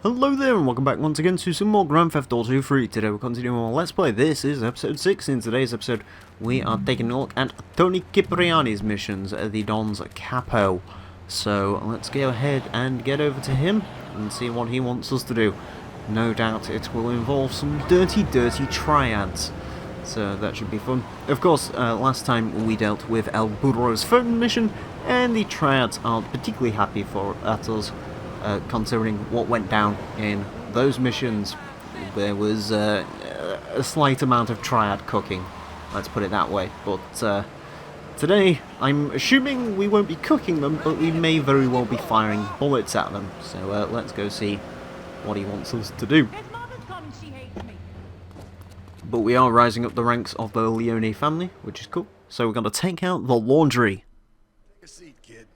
Hello there and welcome back once again to some more Grand Theft Auto 3. Today we're continuing on Let's Play. This is episode 6. In today's episode we are taking a look at Toni Cipriani's missions, the Don's Capo. So let's go ahead and get over to him and see what he wants us to do. No doubt it will involve some dirty triads. So that should be fun. Of course, last time we dealt with El Burro's phone mission and the triads aren't particularly happy at us. Considering what went down in those missions, there was a slight amount of triad cooking, let's put it that way. But today, I'm assuming we won't be cooking them, but we may very well be firing bullets at them. So let's go see what he wants us to do. But we are rising up the ranks of the Leone family, which is cool. So we're going to take out the laundry. Take a seat, kid.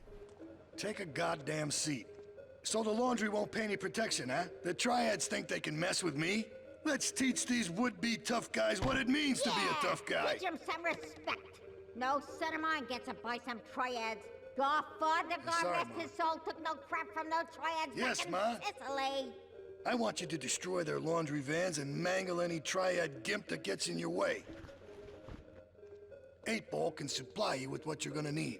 Take a goddamn seat. So the laundry won't pay any protection, huh? The triads think they can mess with me? Let's teach these would-be tough guys what it means to be a tough guy. Teach him some respect. No son of mine gets it by some triads. God, Father, God rest his soul, took no crap from no triads. Yes, Ma. Sicily. I want you to destroy their laundry vans and mangle any triad gimp that gets in your way. 8-Ball can supply you with what you're gonna need.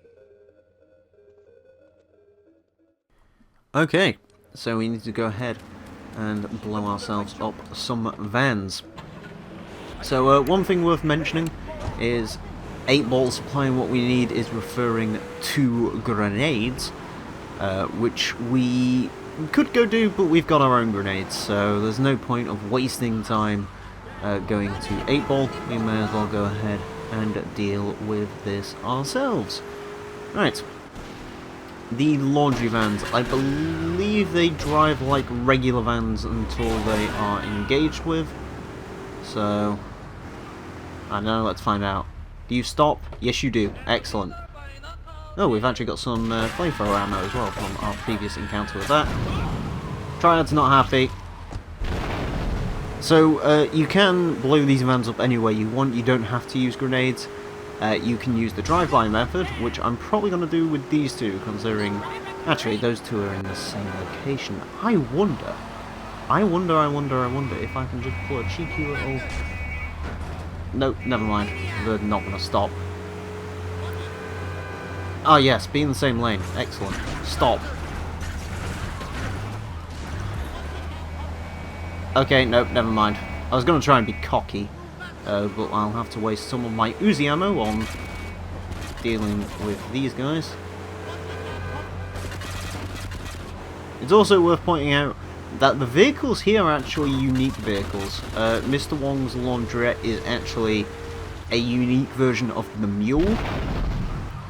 Okay, so we need to go ahead and blow ourselves up some vans. So one thing worth mentioning is 8-Ball supplying what we need is referring to grenades, which we could go do, but we've got our own grenades, so there's no point of wasting time going to 8-Ball. We may as well go ahead and deal with this ourselves. Right. The laundry vans, I believe they drive like regular vans until they are engaged with. So, I don't know, let's find out. Do you stop? Yes you do. Excellent. Oh, we've actually got some flamethrower ammo as well from our previous encounter with that. Triad's not happy. So, you can blow these vans up any way you want. You don't have to use grenades. You can use the drive-by method, which I'm probably going to do with these two, considering... Actually, those two are in the same location. I wonder if I can just pull a cheeky little... Nope, never mind. They're not going to stop. Ah, yes, be in the same lane. Excellent. Stop. Okay, nope, never mind. I was going to try and be cocky. But I'll have to waste some of my Uzi ammo on dealing with these guys. It's also worth pointing out that the vehicles here are actually unique vehicles. Mr. Wong's laundrette is actually a unique version of the mule.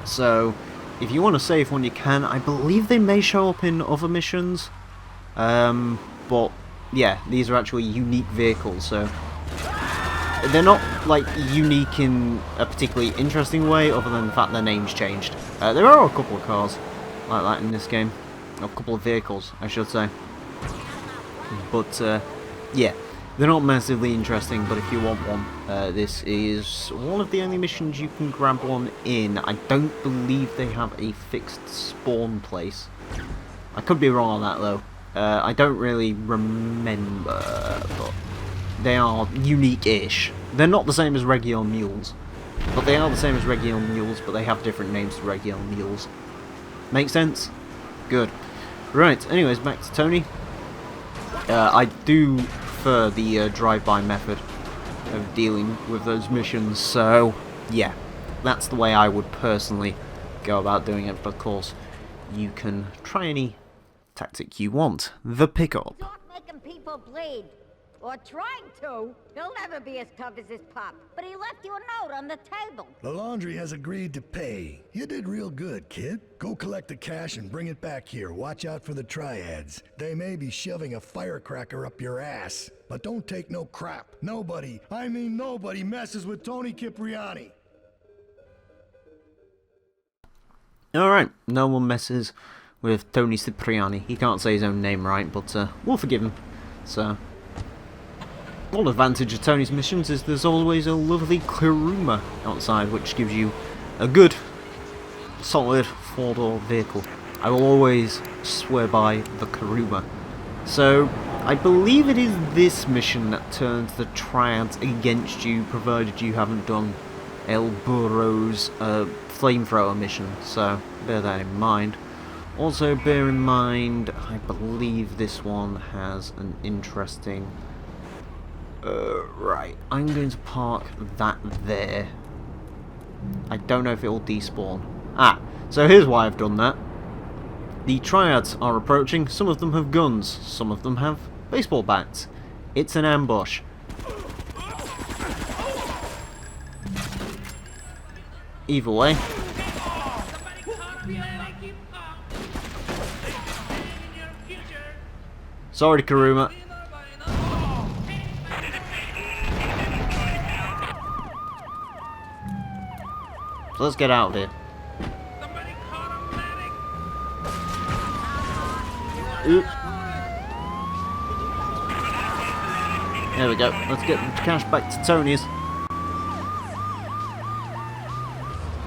So, if you want to save one, you can. I believe they may show up in other missions. But, yeah, these are actually unique vehicles, so... They're not, like, unique in a particularly interesting way, other than the fact their name's changed. There are a couple of cars like that in this game. A couple of vehicles, I should say. But, yeah, they're not massively interesting, but if you want one, this is one of the only missions you can grab one in. I don't believe they have a fixed spawn place. I could be wrong on that, though. I don't really remember, but... They are unique-ish. They're not the same as regular mules. But they are the same as regular mules, but they have different names to regular mules. Make sense? Good. Right, anyways, back to Toni. I do prefer the drive-by method of dealing with those missions, so yeah. That's the way I would personally go about doing it, but of course, you can try any tactic you want. The pickup. Stop making people bleed. Or trying to. He'll never be as tough as his pop. But he left you a note on the table. The laundry has agreed to pay. You did real good, kid. Go collect the cash and bring it back here. Watch out for the triads. They may be shoving a firecracker up your ass. But don't take no crap. Nobody, I mean nobody, messes with Toni Cipriani. Alright, no one messes with Toni Cipriani. He can't say his own name right, but we'll forgive him. So... One advantage of Toni's missions is there's always a lovely Kuruma outside, which gives you a good, solid 4-door vehicle. I will always swear by the Kuruma. So, I believe it is this mission that turns the triads against you, provided you haven't done El Burro's flamethrower mission, so bear that in mind. Also bear in mind, I believe this one has an interesting... right, I'm going to park that there. I don't know if it will despawn. Ah, so here's why I've done that. The triads are approaching, some of them have guns, some of them have baseball bats. It's an ambush. Either way. Sorry, Karuma. So let's get out of here. Oops. There we go. Let's get the cash back to Tony's.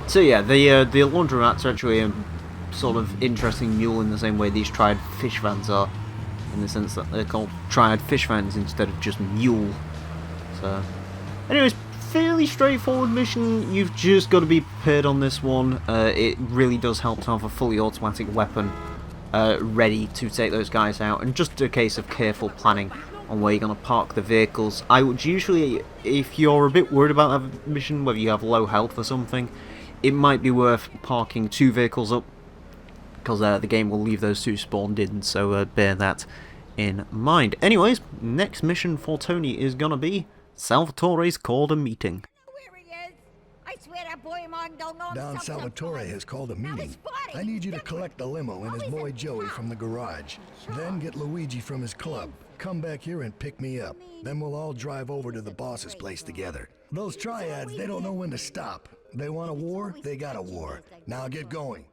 So yeah, the laundromats are actually a sort of interesting mule in the same way these triad fish vans are, in the sense that they're called triad fish vans instead of just mule. So, anyways, fairly straightforward mission. You've just got to be prepared on this one. It really does help to have a fully automatic weapon ready to take those guys out, and just a case of careful planning on where you're going to park the vehicles. I would usually, if you're a bit worried about that mission, whether you have low health or something, it might be worth parking 2 vehicles up, because the game will leave those 2 spawned in, so bear that in mind. Anyways, next mission for Tony is going to be Salvatore's called a meeting. Where he is? I swear that boy of mine don't know Don himself Salvatore sometimes. has called a Now meeting. his body. I need you to collect the limo and his boy Joey from the garage. Then get Luigi from his club. Come back here and pick me up. Then we'll all drive over to the boss's place together. Those triads, they don't know when to stop. They want a war, they got a war. Now get going.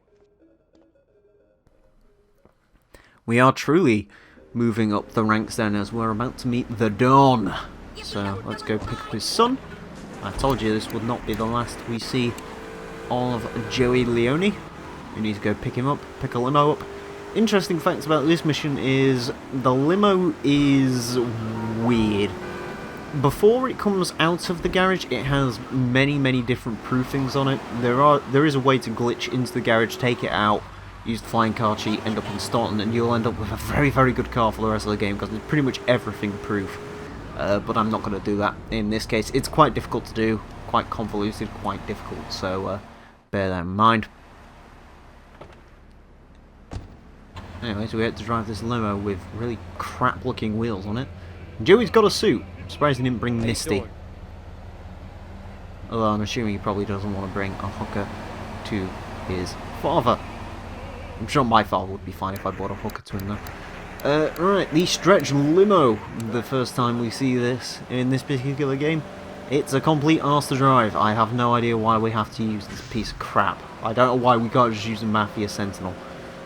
We are truly moving up the ranks then, as we're about to meet the Don. So let's go pick up his son. I told you this would not be the last we see of Joey Leone. We need to go pick him up, pick a limo up. Interesting facts about this mission is the limo is weird. Before it comes out of the garage, it has many different proofings on it. There is a way to glitch into the garage, take it out, use the flying car cheat, end up in Staunton, and you'll end up with a very good car for the rest of the game, because it's pretty much everything proof. But I'm not going to do that in this case. It's quite difficult to do, quite convoluted, quite difficult, so bear that in mind. Anyways, we had to drive this limo with really crap looking wheels on it. Joey's got a suit. I'm surprised he didn't bring Misty. Although I'm assuming he probably doesn't want to bring a hooker to his father. I'm sure my father would be fine if I brought a hooker to him though. Right, the stretch limo. The first time we see this in this particular game. It's a complete arse to drive. I have no idea why we have to use this piece of crap. I don't know why we can't just use a Mafia Sentinel.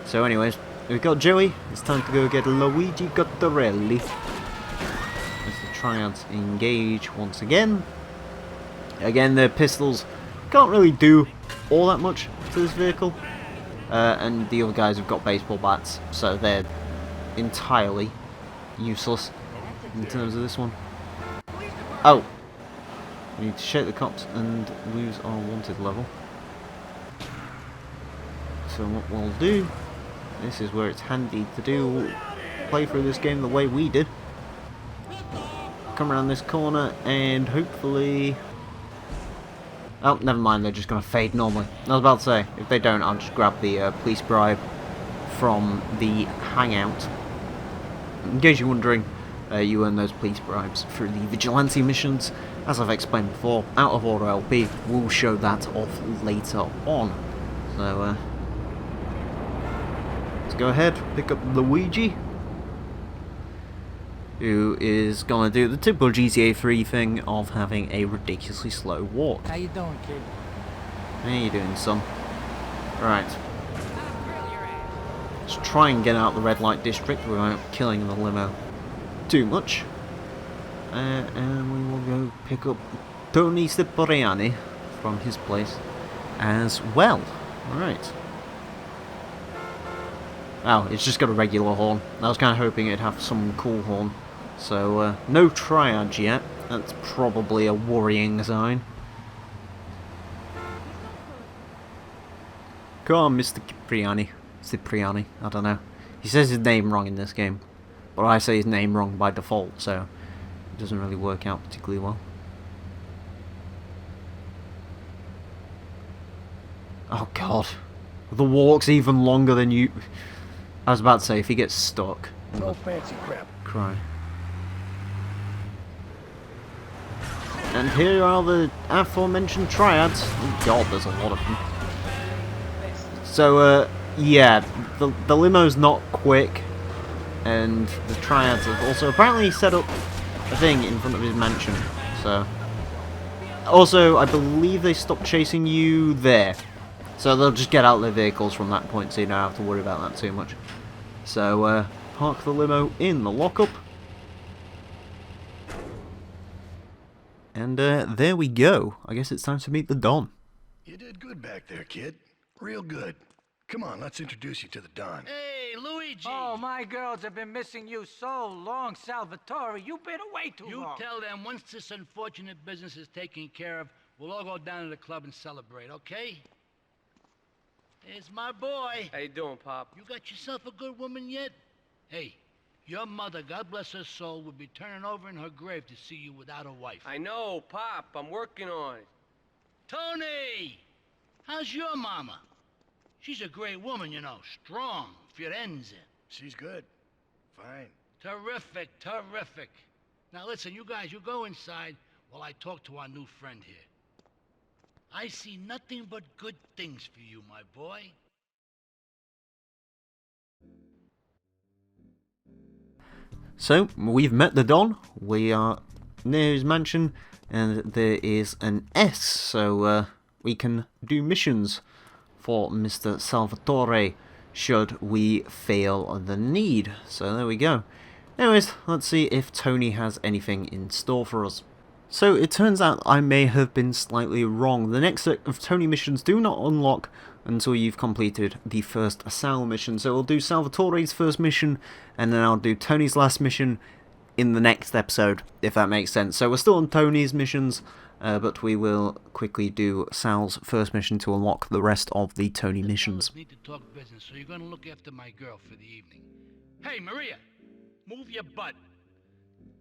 So anyways, we've got Joey. It's time to go get Luigi Cottarelli. As the triads engage once again. Again, their pistols can't really do all that much to this vehicle. And the other guys have got baseball bats, so they're entirely useless in terms of this one. Oh! We need to shake the cops and lose our wanted level. So what we'll do, this is where it's handy to play through this game the way we did. Come around this corner and hopefully... Oh, never mind, they're just going to fade normally. I was about to say, if they don't, I'll just grab the police bribe from the hangout. In case you're wondering, you earn those police bribes through the vigilante missions. As I've explained before, Out of Order LP will show that off later on. So, let's go ahead, pick up Luigi, who is going to do the typical GTA 3 thing of having a ridiculously slow walk. How you doing, kid? How you doing, son? Right. Let's try and get out the red light district without killing the limo too much. And we will go pick up Toni Cipriani from his place as well. Alright. Oh, it's just got a regular horn. I was kind of hoping it'd have some cool horn. So, no triads yet. That's probably a worrying sign. Come on, Mr. Cipriani, I don't know. He says his name wrong in this game. But I say his name wrong by default, so it doesn't really work out particularly well. Oh god. The walk's even longer than you... I was about to say, if he gets stuck... No fancy crap. Cry. And here are the aforementioned triads. Oh god, there's a lot of them. So, yeah, the limo's not quick, and the triads have also apparently set up a thing in front of his mansion, so... Also, I believe they stopped chasing you there. So they'll just get out their vehicles from that point, so you don't have to worry about that too much. So, park the limo in the lockup. And, there we go. I guess it's time to meet the Don. You did good back there, kid. Real good. Come on, let's introduce you to the Don. Hey, Luigi! Oh, my girls have been missing you so long, Salvatore. You've been away too long. You tell them once this unfortunate business is taken care of, we'll all go down to the club and celebrate, okay? There's my boy. How you doing, Pop? You got yourself a good woman yet? Hey, your mother, God bless her soul, would be turning over in her grave to see you without a wife. I know, Pop. I'm working on it. Toni! How's your mama? She's a great woman, you know. Strong. Firenze. She's good. Fine. Terrific, terrific. Now listen, you guys, you go inside while I talk to our new friend here. I see nothing but good things for you, my boy. So, we've met the Don. We are near his mansion, and there is an S, so we can do missions for Mr. Salvatore, should we fail the need. So there we go. Anyways, let's see if Toni has anything in store for us. So it turns out I may have been slightly wrong. The next set of Toni missions do not unlock until you've completed the first Sal mission. So we'll do Salvatore's first mission, and then I'll do Toni's last mission in the next episode, if that makes sense. So we're still on Toni's missions, but we will quickly do Sal's first mission to unlock the rest of the Toni missions. Need to talk business, so you're gonna look after my girl for the evening. Hey, Maria, move your butt.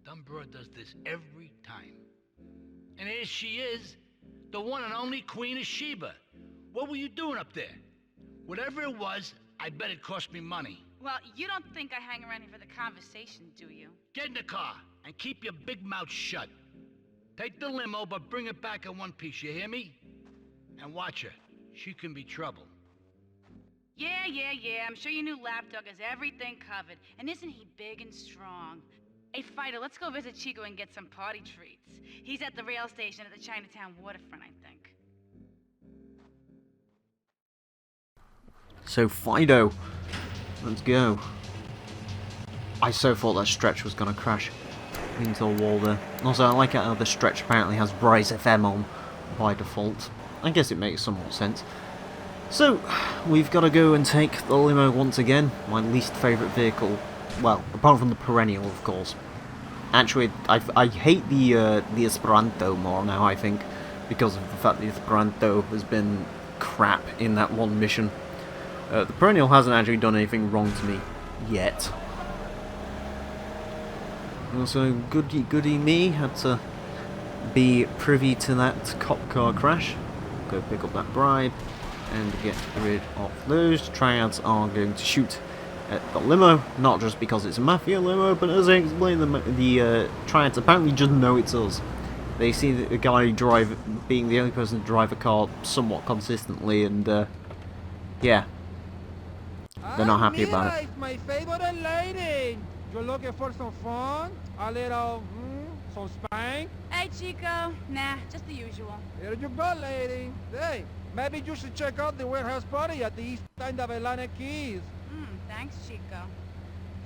Dumb broad does this every time. And here she is, the one and only Queen of Sheba. What were you doing up there? Whatever it was, I bet it cost me money. Well, you don't think I hang around here for the conversation, do you? Get in the car and keep your big mouth shut. Take the limo, but bring it back in one piece, you hear me? And watch her. She can be trouble. Yeah. I'm sure your new lapdog has everything covered. And isn't he big and strong? Hey, Fido, let's go visit Chico and get some party treats. He's at the rail station at the Chinatown waterfront, I think. So, Fido, let's go. I so thought that stretch was going to crash into a wall there. Also, I like how the stretch apparently has Bryce FM on by default. I guess it makes somewhat sense. So, we've got to go and take the limo once again. My least favourite vehicle. Well, apart from the Perennial, of course. Actually, I hate the Esperanto more now, I think, because of the fact the Esperanto has been crap in that one mission. The Perennial hasn't actually done anything wrong to me yet. Also, goody me had to be privy to that cop car crash. Go pick up that bribe and get rid of those. Triads are going to shoot at the limo, not just because it's a mafia limo, but as I explained, the Triads apparently just know it's us. They see the guy being the only person to drive a car somewhat consistently, and yeah, they're not happy about it. It's my favorite lady. You're looking for some fun? A little, some spank? Hey, Chico. Nah, just the usual. Here you go, lady. Hey, maybe you should check out the warehouse party at the east end of Atlantic Keys. Thanks, Chico.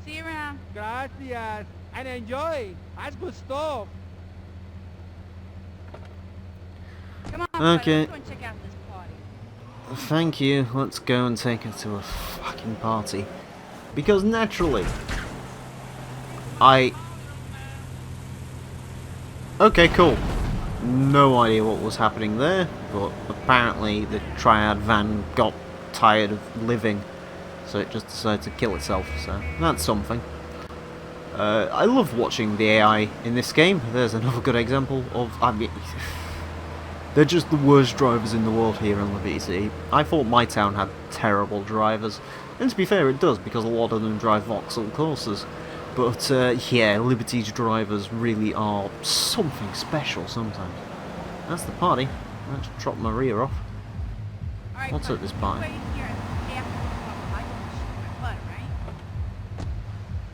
See you around. Gracias. And enjoy. That's good stuff. Come on, Okay. Fido, let's go and check out this party. Thank you. Let's go and take her to a fucking party. Because naturally, okay, cool. No idea what was happening there, but apparently the Triad van got tired of living, so it just decided to kill itself, so that's something. I love watching the AI in this game. There's another good example of, I mean, they're just the worst drivers in the world here in Liberty City. I thought my town had terrible drivers, and to be fair it does, because a lot of them drive Vauxhall courses. But yeah, Liberty's drivers really are something special sometimes. That's the party. Let's drop Maria off. What's at this party?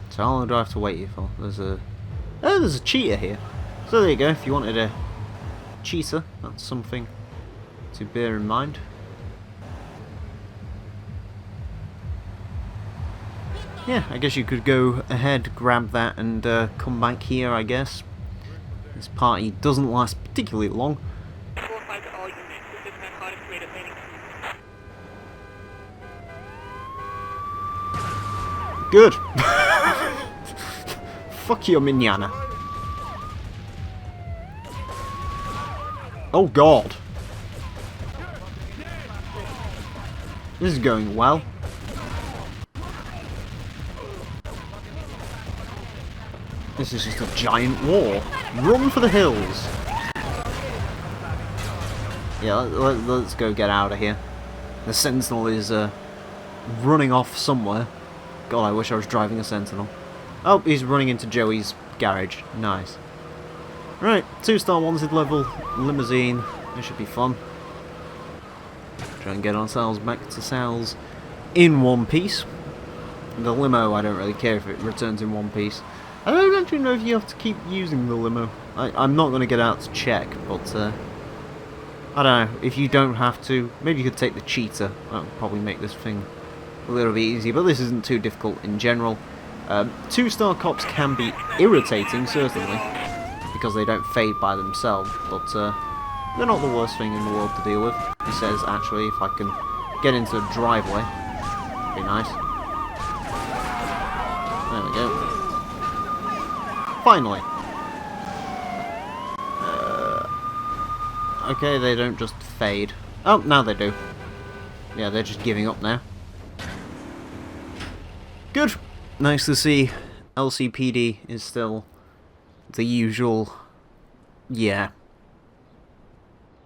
So how long do I have to wait here for? There's a cheetah here. So there you go, if you wanted a cheetah, that's something to bear in mind. Yeah, I guess you could go ahead, grab that, and come back here, I guess. This party doesn't last particularly long. Good. Fuck you, Mignana. Oh god. This is going well. This is just a giant war. Run for the hills. Yeah, let's go get out of here. The Sentinel is running off somewhere. God, I wish I was driving a Sentinel. Oh, he's running into Joey's garage. Nice. Right, 2-star wanted level limousine. This should be fun. Try and get ourselves back to Sal's in one piece. The limo, I don't really care if it returns in one piece. I don't actually know if you have to keep using the limo. I'm not going to get out to check, but I don't know. If you don't have to, maybe you could take the cheetah. That would probably make this thing a little bit easier, but this isn't too difficult in general. 2-star cops can be irritating, certainly, because they don't fade by themselves, but they're not the worst thing in the world to deal with. He says, actually, if I can get into the driveway, that'd be nice. There we go. Finally. Okay, they don't just fade. Oh, now they do. Yeah, they're just giving up now. Good. Nice to see LCPD is still the usual. Yeah.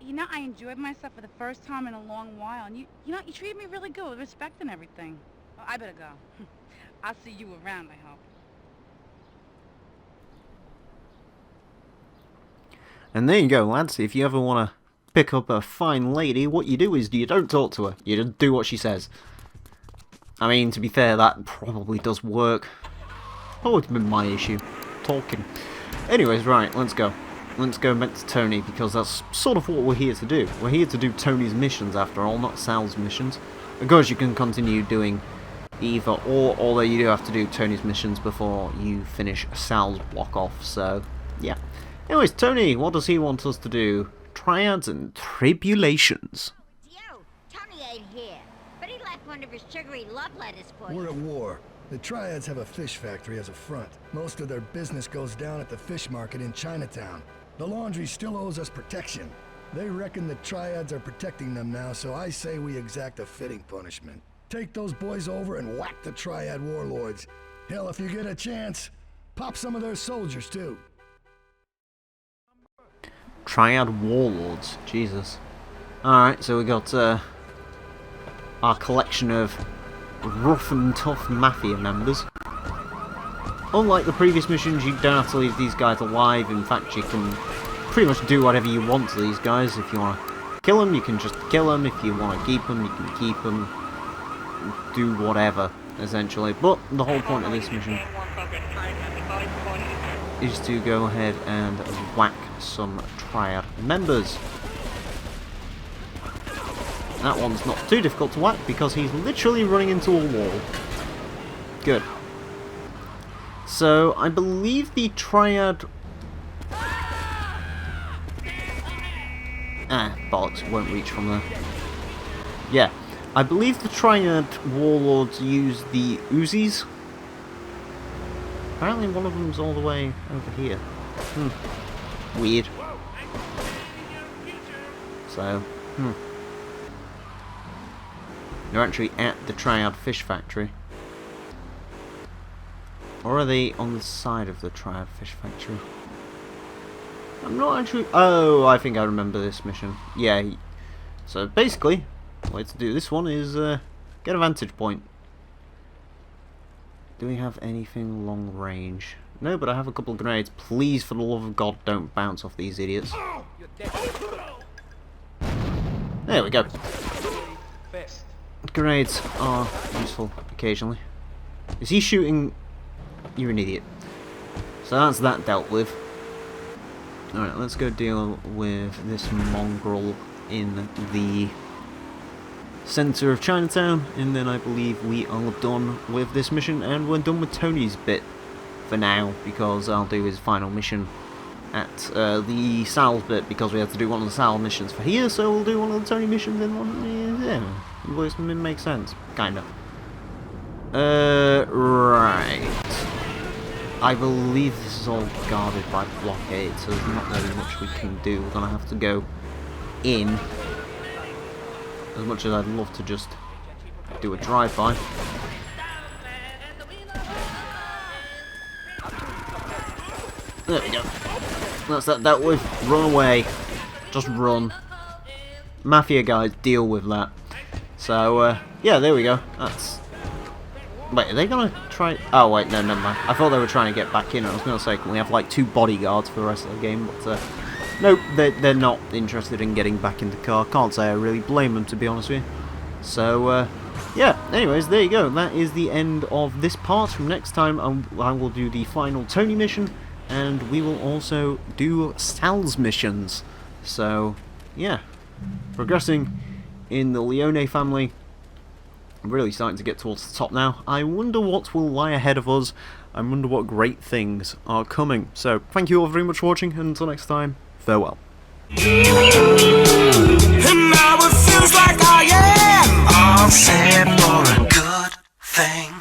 You know, I enjoyed myself for the first time in a long while, and you know, you treated me really good with respect and everything. Well, I better go. I'll see you around, I hope. And there you go, lads. If you ever want to pick up a fine lady, what you do is you don't talk to her. You just do what she says. I mean, to be fair, that probably does work. Always been my issue. Talking. Anyways, right, let's go. Let's go back to Toni, because that's sort of what we're here to do. We're here to do Toni's missions, after all, not Sal's missions. Of course, you can continue doing either or, although you do have to do Toni's missions before you finish Sal's block off, so, yeah. Anyways, Toni, what does he want us to do? Triads and tribulations. Yo, Toni ain't here, but he left one of his sugary love letters for you. We're at war. The Triads have a fish factory as a front. Most of their business goes down at the fish market in Chinatown. The laundry still owes us protection. They reckon the Triads are protecting them now, so I say we exact a fitting punishment. Take those boys over and whack the Triad warlords. Hell, if you get a chance, pop some of their soldiers too. Triad warlords, Jesus. Alright, so we got our collection of rough and tough mafia members. Unlike the previous missions, you don't have to leave these guys alive. In fact, you can pretty much do whatever you want to these guys. If you want to kill them, you can just kill them. If you want to keep them, you can keep them. Do whatever, essentially. But the whole point of this mission is to go ahead and whack some Triad members. That one's not too difficult to whack because he's literally running into a wall. Good. So, I believe the Triad... bollocks, won't reach from there. Yeah. I believe the Triad warlords use the Uzis. Apparently one of them's all the way over here. Weird. So, They're actually at the Triad fish factory. Or are they on the side of the Triad fish factory? I'm not actually... Oh, I think I remember this mission. Yeah. So basically, the way to do this one is get a vantage point. Do we have anything long range? No, but I have a couple of grenades. Please, for the love of God, don't bounce off these idiots. There we go. Grenades are useful occasionally. Is he shooting? You're an idiot. So that's that dealt with. Alright, let's go deal with this mongrel in the centre of Chinatown, and then I believe we are done with this mission, and we're done with Tony's bit for now, because I'll do his final mission at the Sal's bit, because we had to do one of the Sal missions for here, so we'll do one of the Tony missions in one. Yeah, it makes sense, kinda. Right. I believe this is all guarded by blockade, so there's not really much we can do. We're gonna have to go in. As much as I'd love to just do a drive-by. There we go. That's that dealt with. Run away. Just run. Mafia guys, deal with that. So, yeah, there we go. That's... Wait, are they gonna try... Oh, wait, no, never mind. I thought they were trying to get back in. I was gonna say, can we have, like, 2 bodyguards for the rest of the game? But, nope, they're not interested in getting back in the car. Can't say I really blame them, to be honest with you. So, yeah, anyways, there you go. That is the end of this part. From next time, I will do the final Tony mission, and we will also do Sal's missions. So, yeah. Progressing in the Leone family. I'm really starting to get towards the top now. I wonder what will lie ahead of us. I wonder what great things are coming. So, thank you all very much for watching, and until next time, farewell. And now it feels like I am all set for a good thing.